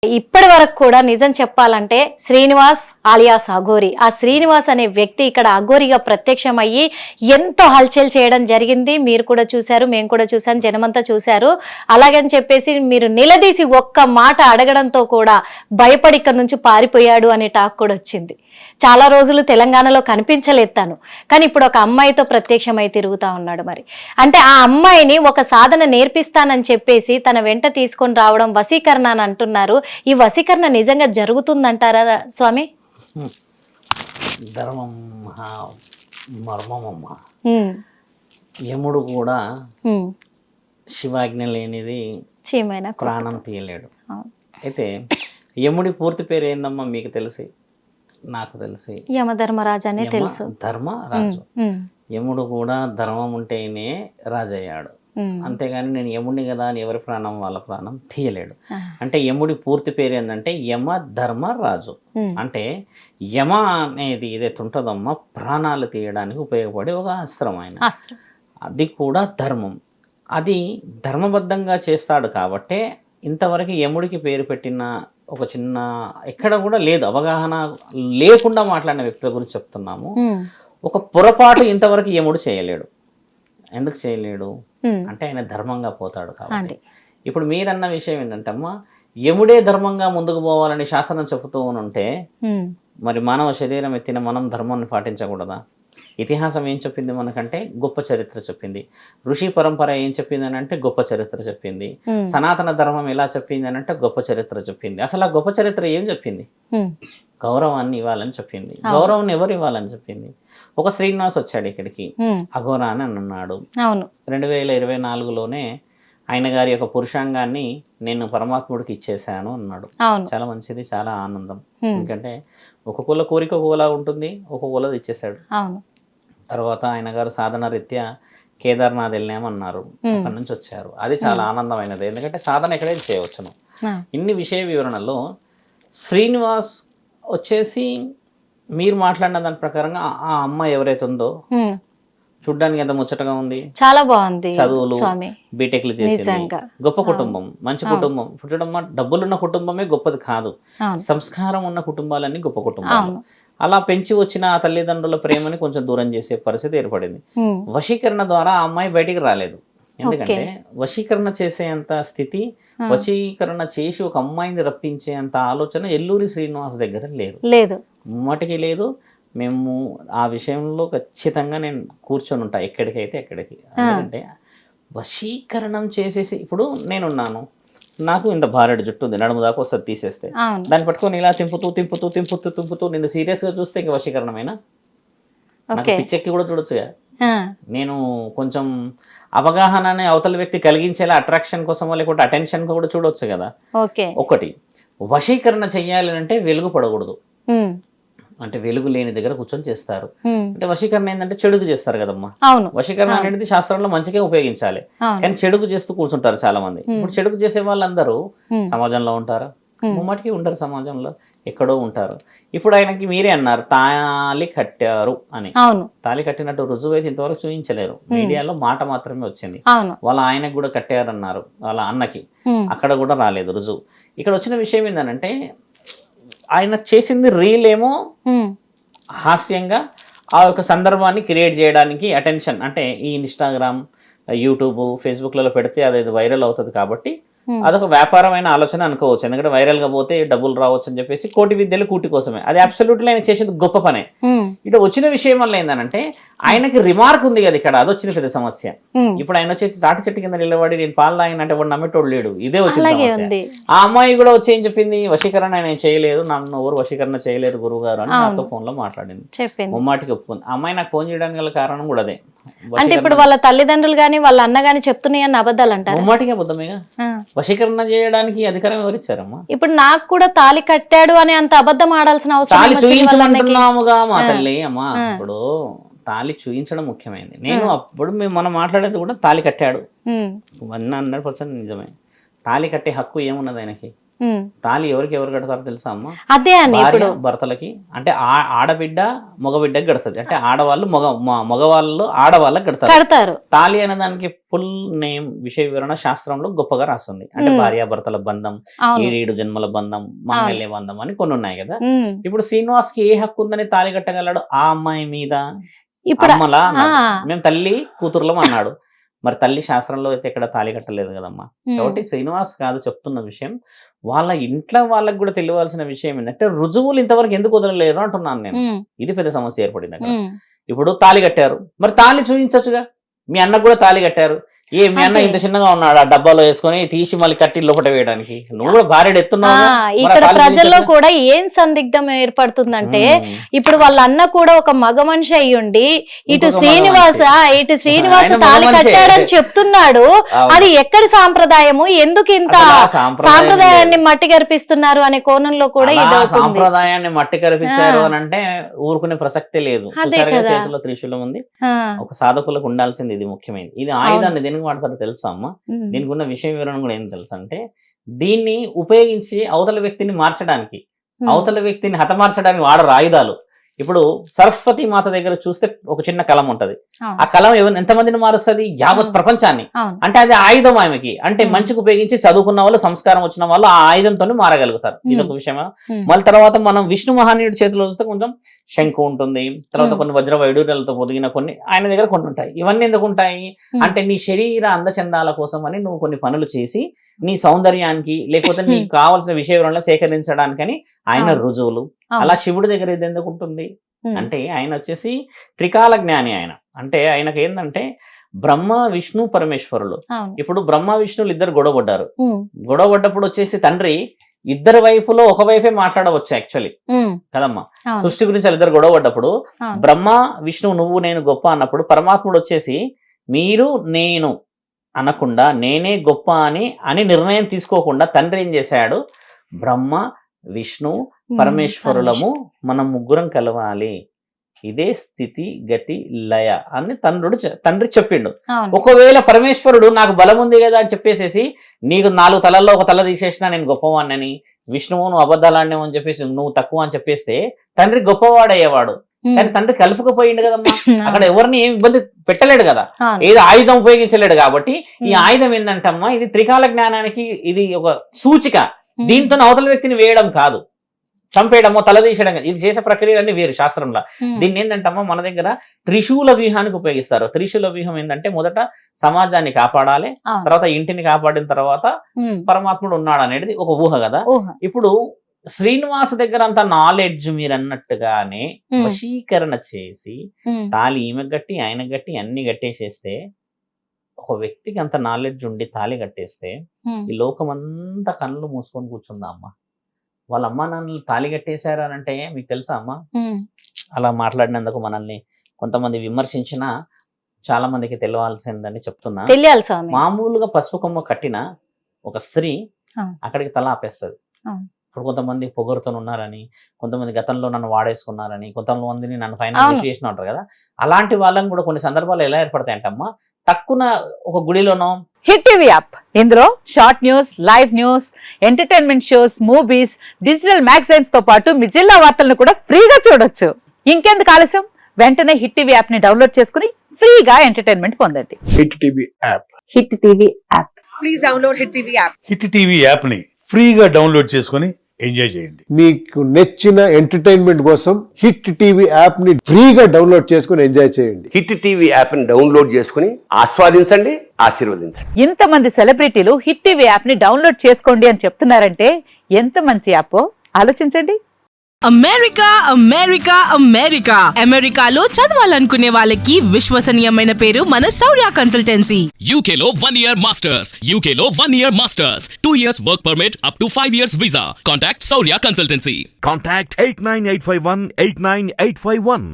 ఇప్పటి వరకు కూడా నిజం చెప్పాలంటే శ్రీనివాస్ ఆలియాస్ అఘోరి, ఆ శ్రీనివాస్ అనే వ్యక్తి ఇక్కడ అఘోరిగా ప్రత్యక్షమయ్యి ఎంతో హల్చల్ చేయడం జరిగింది. మీరు కూడా చూశారు, మేము కూడా చూసాం, జనమంతా చూశారు. అలాగని చెప్పేసి మీరు నిలదీసి ఒక్క మాట అడగడంతో కూడా భయపడి ఇక్కడ నుంచి పారిపోయాడు అనే టాక్ కూడా వచ్చింది. చాలా రోజులు తెలంగాణలో కనిపించలేదు తను, కానీ ఇప్పుడు ఒక అమ్మాయితో ప్రత్యక్షమై తిరుగుతా ఉన్నాడు. మరి అంటే ఆ అమ్మాయిని ఒక సాధన నేర్పిస్తానని చెప్పేసి తన వెంట తీసుకొని రావడం వశీకరణ అని అంటున్నారు. ఈ వశీకరణ నిజంగా జరుగుతుందంటారా స్వామి? ధర్మం మర్మమమ్మ. యముడు కూడా శివాజ్ఞ లేనిది ప్రాణం తీయలేడు. అయితే యముడి పూర్తి పేరు ఏందమ్మా మీకు తెలిసి? నాకు తెలిసి యమధర్మరాజు అనే తెలుసు. ధర్మరాజు. యముడు కూడా ధర్మం ఉంటేనే రాజు అయ్యాడు. అంతేగాని నేను యముడిని కదా అని ఎవరి ప్రాణం వాళ్ళ ప్రాణం తీయలేడు. అంటే యముడి పూర్తి పేరు ఏంటంటే యమ ధర్మరాజు. అంటే యమ అనేది ఏదైతే ఉంటుందమ్మా ప్రాణాలు తీయడానికి ఉపయోగపడే ఒక అస్త్రం. ఆయన అది కూడా ధర్మం, అది ధర్మబద్ధంగా చేస్తాడు. కాబట్టే ఇంతవరకు యముడికి పేరు పెట్టిన ఒక చిన్న ఎక్కడ కూడా లేదు, అవగాహన లేకుండా మాట్లాడిన వ్యక్తుల గురించి చెప్తున్నాము. ఒక పొరపాటు ఇంతవరకు యముడు చేయలేడు. ఎందుకు చేయలేడు అంటే ఆయన ధర్మంగా పోతాడు కాబట్టి. ఇప్పుడు మీరన్న విషయం ఏంటంటే అమ్మా, యముడే ధర్మంగా ముందుకు పోవాలని శాసనం చెబుతూ ఉంటే మరి మానవ శరీరం ఎత్తిన మనం ధర్మాన్ని పాటించకూడదా? ఇతిహాసం ఏం చెప్పింది మనకంటే గొప్ప చరిత్ర చెప్పింది. ఋషి పరంపర ఏం చెప్పింది అని అంటే గొప్ప చరిత్ర చెప్పింది. సనాతన ధర్మం ఎలా చెప్పింది అని అంటే గొప్ప చరిత్ర చెప్పింది. అసలు ఆ గొప్ప చరిత్ర ఏం చెప్పింది? గౌరవాన్ని ఇవ్వాలని చెప్పింది. గౌరవం ఎవరు ఇవ్వాలని చెప్పింది? ఒక శ్రీనివాస్ వచ్చాడు ఇక్కడికి, అఘోరా అని అన్నాడు. 2024లోనే ఆయన గారి యొక్క పురుషాంగాన్ని నేను పరమాత్ముడికి ఇచ్చేసాను అన్నాడు. చాలా మంచిది, చాలా ఆనందం. ఎందుకంటే ఒక కుల కోరిక ఒకలా ఉంటుంది, ఒక కులది ఇచ్చేసాడు. తర్వాత ఆయన గారు సాధన రీత్యా కేదార్నాథ్ వెళ్ళామన్నారు, అక్కడి నుంచి వచ్చారు. అది చాలా ఆనందమైనది, ఎందుకంటే సాధన ఎక్కడైనా చేయవచ్చును. ఇన్ని విషయ వివరణలో శ్రీనివాస్ వచ్చేసి మీరు మాట్లాడిన దాని ప్రకారంగా ఆ అమ్మాయి ఎవరైతే ఉందో చూడ్డానికి ఎంత ముచ్చటగా ఉంది, చాలా బాగుంది. చదువులు బీటెక్లు చేసింది, గొప్ప కుటుంబం, మంచి కుటుంబం. పుట్టడం డబ్బులున్న కుటుంబమే గొప్పది కాదు, సంస్కారం ఉన్న కుటుంబాలన్నీ గొప్ప కుటుంబాలు. అలా పెంచి వచ్చిన ఆ తల్లిదండ్రుల ప్రేమని కొంచెం దూరం చేసే పరిస్థితి ఏర్పడింది. వశీకరణ ద్వారా ఆ అమ్మాయి బయటికి రాలేదు. ఎందుకంటే వశీకరణ చేసేంత స్థితి, వశీకరణ చేసి ఒక అమ్మాయిని రప్పించే అంత ఆలోచన ఎల్లూరి శ్రీనివాస్ దగ్గర లేదు, ముమ్మటికి లేదు. మేము ఆ విషయంలో ఖచ్చితంగా నేను కూర్చొని ఉంటా ఎక్కడికైతే ఎక్కడికి. ఎందుకంటే వశీకరణం చేసేసి, ఇప్పుడు నేనున్నాను, నాకు ఇంత భారెడు జుట్టు ఉంది, నడుము దాకా వస్తుంది తీసేస్తే, దాన్ని పట్టుకొని ఇలా తింపుతూ తింపుతూ తింపుతూ తింపుతూ నిన్ను సీరియస్గా చూస్తే ఇంకా వశీకరణమైనా? నాకు పిచ్చెక్కి కూడా చూడొచ్చుగా. నేను కొంచెం అవగాహనని అవతల వ్యక్తి కలిగించేలా అట్రాక్షన్ కోసమో లేకుంటే అటెన్షన్ కూడా చూడొచ్చు కదా. ఒకటి వశీకరణ చెయ్యాలి అంటే వెలుగు పడకూడదు, అంటే వెలుగు లేని దగ్గర కూర్చొని చేస్తారు. అంటే వశీకరణ ఏంటంటే చెడుకు చేస్తారు కదమ్మా. వశీకరణ అనేది శాస్త్రంలో మంచిగా ఉపయోగించాలి, కానీ చెడుకు చేస్తూ కూర్చుంటారు చాలా మంది. ఇప్పుడు చెడుకు చేసే వాళ్ళందరూ సమాజంలో ఉంటారా? ముమ్మటికి ఉంటారు, సమాజంలో ఎక్కడో ఉంటారు. ఇప్పుడు ఆయనకి మీరే అన్నారు తాళి కట్టారు అని. తాళి కట్టినట్టు రుజువు అయితే ఇంతవరకు చూపించలేరు, మీడియాలో మాట మాత్రమే వచ్చింది. వాళ్ళ ఆయనకు కూడా కట్టారన్నారు, వాళ్ళ అన్నకి, అక్కడ కూడా రాలేదు రుజువు. ఇక్కడ వచ్చిన విషయం ఏంటంటే ఆయన చేసింది రీల్ ఏమో హాస్యంగా ఆ యొక్క సందర్భాన్ని క్రియేట్ చేయడానికి, అటెన్షన్ అంటే ఈ ఇన్స్టాగ్రామ్, యూట్యూబ్, ఫేస్బుక్లలో పెడితే అది వైరల్ అవుతుంది కాబట్టి అదొక వ్యాపారమైన ఆలోచన అనుకోవచ్చు. ఎందుకంటే వైరల్గా పోతే డబ్బులు రావచ్చు అని చెప్పేసి కోటి విద్యలు కూటి కోసమే. అది అబ్సల్యూట్లీ ఆయన చేసేది గొప్ప పనే. ఇటు వచ్చిన విషయం వల్ల ఏంటంటే ఆయనకి రిమార్క్ ఉంది కదా ఇక్కడ, అది వచ్చిన పెద్ద సమస్య. ఇప్పుడు ఆయన వచ్చి తాటి చెట్టు కింద నిలబడి నేను పాలు తాగినంటే వాడు నమ్మేటోడు లేడు, ఇదే వచ్చిన సమస్య. ఆ అమ్మాయి కూడా వచ్చి ఏం చెప్పింది, వశీకరణ ఆయన చేయలేదు, నన్ను ఎవరు వశీకరణ చేయలేదు గురువు గారు అని నాతో ఫోన్ లో మాట్లాడింది. ముమ్మాటికి ఒప్పుకుంది. ఆ అమ్మాయి నాకు ఫోన్ చేయడానికి గల కారణం కూడా అదే. అంటే ఇప్పుడు వాళ్ళ తల్లిదండ్రులు గాని వాళ్ళ అన్న గాని చెప్తున్నాయని అబద్ధాలు అంటారు. ముమ్మాటికి అబద్ధమేగా. వశీకరణ చేయడానికి అధికారం ఎవరిచ్చారమ్మా? ఇప్పుడు నాకు కూడా తాళి కట్టాడు అని అంత అబద్ధం ఆడాల్సిన అవసరం చూపించమంటున్నాముగా మా తల్లి. అమ్మా ఇప్పుడు తాళి చూపించడం ముఖ్యమైనది. నేను అప్పుడు మనం మాట్లాడేది కూడా తాళి కట్టాడు 100% నిజమే. తాళి కట్టే హక్కు ఏమున్నది ఆయనకి? తాళి ఎవరికి ఎవరు కడతారో తెలుసా అమ్మ? అదే అని భార్య భర్తలకి, అంటే ఆడబిడ్డ మగబిడ్డకి కడతది, అంటే ఆడవాళ్ళు మగవాళ్ళు ఆడవాళ్ళకి కడతారు. తాళి అనే దానికి ఫుల్ నేమ్ విషయ వివరణ శాస్త్రంలో గొప్పగా రాస్తుంది. అంటే భార్యాభర్తల బంధం, 7 జన్మల బంధం, మాంగళ్య బంధం అని కొన్ని ఉన్నాయి కదా. ఇప్పుడు శ్రీనివాస్ కి ఏ హక్కు ఉందని తాళి కట్టగలడు ఆ అమ్మాయి మీద? అమ్మలా మేము తల్లి కూతురులం అన్నాడు. మరి తల్లి శాస్త్రంలో అయితే ఎక్కడ తాళి కట్టలేదు కదమ్మా. కాబట్టి శ్రీనివాస్ కాదు చెప్తున్న విషయం, వాళ్ళ ఇంట్లో వాళ్ళకి కూడా తెలియాల్సిన విషయం ఏంటంటే రుజువులు ఇంతవరకు ఎందుకు వదలలేరు అంటున్నాను నేను. ఇది పెద్ద సమస్య ఏర్పడింది అక్కడ. ఇప్పుడు తాళి కట్టారు, మరి తాళి చూపించచ్చుగా. మీ అన్నకు కూడా తాళి కట్టారు, మీ అన్న ఇంత చిన్నగా ఉన్నాడు ఆ డబ్బాలో వేసుకొని తీసి మళ్ళీ కట్టి లోపల వేయడానికి, నువ్వు కూడా భార్య ఎత్తున్నావు. ఇక్కడ ప్రజల్లో కూడా ఏం సందిగ్ధం ఏర్పడుతుందంటే, ఇప్పుడు వాళ్ళ అన్న కూడా ఒక మగ మనిషి అయ్యుండి ఇటు శ్రీనివాస తాళి కట్టాడని చెప్తున్నాడు. అది ఎక్కడి సాంప్రదాయము, ఎందుకు ఇంత సాంప్రదాయాన్ని మట్టి కరిపిస్తున్నారు అనే కోణంలో కూడా ఇది అవుతుంది. సాంప్రదాయాన్ని మట్టి కరిపించారు అని అంటే ఊరుకునే ప్రసక్తే లేదు. చేతిలో త్రిశూలం ఉంది, ఒక సాధకులకు ఉండాల్సింది ఇది ముఖ్యమైనది. ఇది ఆయుధాన్ని దేనికి వాడతారో తెలుసా అమ్మ? దీనికి ఉన్న విషయ వివరణ కూడా ఏం తెలుసు అంటే, దీన్ని ఉపయోగించి అవతల వ్యక్తిని మార్చడానికి, అవతల వ్యక్తిని హతమార్చడానికి వాడరు ఆయుధాలు. ఇప్పుడు సరస్వతి మాత దగ్గర చూస్తే ఒక చిన్న కలం ఉంటది, ఆ కలం ఎంతమందిని మారుస్తుంది? యావత్ ప్రపంచాన్ని. అంటే అది ఆయుధం ఆమెకి. అంటే మంచికి ఉపయోగించి చదువుకున్న వాళ్ళు, సంస్కారం వచ్చిన వాళ్ళు ఆ ఆయుధంతో మారగలుగుతారు. ఇది ఒక విషయమా. మళ్ళీ తర్వాత మనం విష్ణు మహానీయుడి చేతిలో చూస్తే కొంచెం శంకు ఉంటుంది, తర్వాత కొన్ని వజ్ర వైడూర్యాలతో పొదిగిన కొన్ని ఆయన దగ్గర కొన్ని ఉంటాయి. ఇవన్నీ ఎందుకు ఉంటాయి అంటే, నీ శరీర అందచందాల కోసం అని నువ్వు కొన్ని పనులు చేసి నీ సౌందర్యానికి, లేకపోతే నీకు కావాల్సిన విషయ వివరణలు సేకరించడానికని ఆయన రుజువులు. అలా శివుడి దగ్గర ఇది ఎందుకు ఉంటుంది అంటే, ఆయన వచ్చేసి త్రికాల జ్ఞాని. ఆయన అంటే ఆయనకు ఏంటంటే బ్రహ్మ విష్ణు పరమేశ్వరులు. ఇప్పుడు బ్రహ్మ విష్ణువులు ఇద్దరు గొడవపడ్డారు. గొడవపడ్డప్పుడు వచ్చేసి తండ్రి ఇద్దరు వైపులో ఒక వైపే మాట్లాడవచ్చు యాక్చువల్లీ కదమ్మా. సృష్టి గురించి వాళ్ళిద్దరు గొడవపడ్డప్పుడు బ్రహ్మ విష్ణువు నువ్వు నేను గొప్ప అన్నప్పుడు పరమాత్ముడు వచ్చేసి మీరు నేను అనకుండా నేనే గొప్ప అని నిర్ణయం తీసుకోకుండా తండ్రి ఏం చేశాడు, బ్రహ్మ విష్ణు పరమేశ్వరులము మనం ముగ్గురం కలవాలి, ఇదే స్థితి గతి లయ అని తండ్రి చెప్పిండు. ఒకవేళ పరమేశ్వరుడు నాకు బలం ఉంది కదా అని చెప్పేసేసి, నీకు 4 తలల్లో ఒక తల తీసేసినా నేను గొప్పవాడిని, విష్ణువు నువ్వు అబద్ధాలాడినావు అని చెప్పేసి నువ్వు తక్కువ అని చెప్పేస్తే తండ్రి గొప్పవాడయ్యేవాడు. కానీ తండ్రి కలుపుకపోయిండు కదమ్మా, అక్కడ ఎవరిని ఏం ఇబ్బంది పెట్టలేడు కదా, ఏదో ఆయుధం ఉపయోగించలేడు. కాబట్టి ఈ ఆయుధం ఏంటంటే అమ్మా, ఇది త్రికాల జ్ఞానానికి ఇది ఒక సూచిక. దీంతో అవతల వ్యక్తిని వేయడం కాదు, చంపేయడమో తల తీసేయడం కాదు. ఇది చేసే ప్రక్రియలన్నీ వేరు శాస్త్రంలో. దీన్ని ఏంటంటమ్మా మన దగ్గర త్రిశూల వ్యూహానికి ఉపయోగిస్తారు. త్రిశూల వ్యూహం ఏంటంటే, మొదట సమాజాన్ని కాపాడాలి, తర్వాత ఇంటిని కాపాడిన తర్వాత పరమాత్ముడు ఉన్నాడు అనేది ఒక ఊహ కదా. ఇప్పుడు శ్రీనివాస్ దగ్గర అంత నాలెడ్జ్ మీరు అన్నట్టుగానే వశీకరణ చేసి తాళి ఈమె గట్టి ఆయన గట్టి అన్ని కట్టేసేస్తే, ఒక వ్యక్తికి అంత నాలెడ్జ్ ఉండి తాళి కట్టేస్తే ఈ లోకమంతా కళ్ళు మూసుకొని కూర్చుందా అమ్మ. వాళ్ళ అమ్మా నాన్నలు తాళి కట్టేశారు అని అంటే మీకు తెలుసా అమ్మ? అలా మాట్లాడినందుకు మనల్ని కొంతమంది విమర్శించినా చాలా మందికి తెలియాల్సిందని చెప్తున్నా. మామూలుగా పసుపు కొమ్మ కట్టిన ఒక స్త్రీ అక్కడికి తల ఆపేస్తుంది. ఇప్పుడు కొంతమంది పొగరుతో ఉన్నారని, కొంతమంది గతంలో నన్ను వాడేసుకున్నారని, కొంతమందిని నన్ను ఫైనాన్స్ చేసిన ఉంటారు కదా. అలాంటి వాళ్ళని కూడా కొన్ని సందర్భాలు ఎలా ఏర్పడతాయంటమ్మా, తక్కువ ఒక గుడిలోనో. హిట్ టీవీ యాప్, ఇందులో short news, live news, entertainment shows, movies, digital magazines తో పాటు మీ జిల్లా వార్తలను కూడా ఫ్రీగా చూడొచ్చు. ఇంకెందుకు ఆలస్యం, వెంటనే హిట్ టీవీ యాప్ ని డౌన్లోడ్ చేసుకుని ఫ్రీగా ఎంటర్టైన్మెంట్ పొందండి. Hit TV app. Hit TV app. Please download hit TV app. Hit TV app ని ఫ్రీగా డౌన్లోడ్ చేసుకుని ఎంజాయ్ చేయండి. మీకు నచ్చిన ఎంటర్టైన్మెంట్ కోసం హిట్ టీవీ యాప్ ని ఫ్రీగా డౌన్లోడ్ చేసుకుని ఎంజాయ్ చేయండి. హిట్ టీవీ యాప్ ని డౌన్లోడ్ చేసుకుని ఆస్వాదించండి, ఆశీర్వదించండి. ఇంతమంది సెలబ్రిటీలు హిట్ టీవీ యాప్ ని డౌన్లోడ్ చేసుకోండి అని చెప్తున్నారంటే ఎంత మంచి యాప్ ఆలోచించండి. అమెరికా అమెరికా అమెరికా అమెరికాలో చదవాలనుకునే వాళ్ళకి విశ్వసనీయమైన పేరు మన శౌర్య కన్సల్టెన్సీ. UK లో 1 year masters, UK లో 1 year masters, 2 years work permit up to 5 years visa. Contact Saurya Consultancy. Contact 89851 89851.